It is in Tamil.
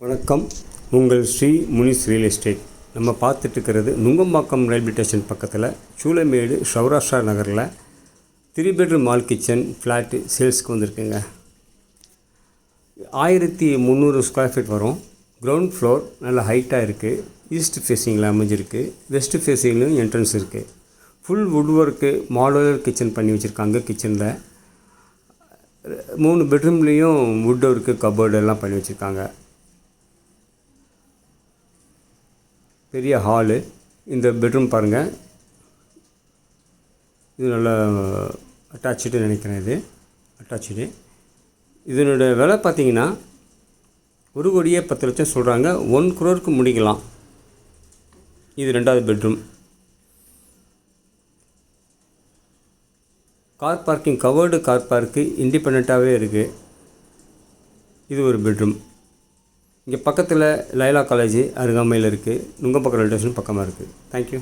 வணக்கம். உங்கள் ஸ்ரீ முனிஸ் ரியல் எஸ்டேட். நம்ம பார்த்துட்டுருக்கிறது நுங்கம்பாக்கம் ரயில்வே ஸ்டேஷன் பக்கத்தில் சூளமேடு சௌராஷ்டிரா நகரில் 3 பெட்ரூம் மால் கிச்சன் ஃப்ளாட்டு சேல்ஸ்க்கு வந்திருக்குங்க. 1300 ஸ்கொயர் ஃபீட் வரும். கிரவுண்ட் ஃப்ளோர் நல்ல ஹைட்டாக இருக்குது. ஈஸ்ட் ஃபேஸிங்கில் அமைஞ்சிருக்கு. வெஸ்ட் ஃபேஸிங்லையும் என்ட்ரன்ஸ் இருக்குது. Full would work modular kitchen பண்ணி வச்சுருக்காங்க. கிச்சனில் 3 பெட்ரூம்லேயும் வுட் ஒர்க்கு கபோர்டு எல்லாம் பண்ணி வச்சுருக்காங்க. பெரிய ஹாலு. இந்த பெட்ரூம் பாருங்கள், இது நல்லா அட்டாச்சுடு நினைக்கிறேன். இது அட்டாச்சுடு. இதனோட விலை பார்த்திங்கன்னா 1,10,00,000 சொல்கிறாங்க. 1 crore முடிக்கலாம். இது 2வது bedroom. Car parking, covered car park இண்டிபெண்ட்டாகவே இருக்குது. இது ஒரு பெட்ரூம். இங்கே பக்கத்தில் லைலா காலேஜ் அருகாமையில் இருக்குது. நுங்கம்பாக்கம் ரயில்வே ஸ்டேஷன் பக்கமாக இருக்குது. தேங்க்யூ.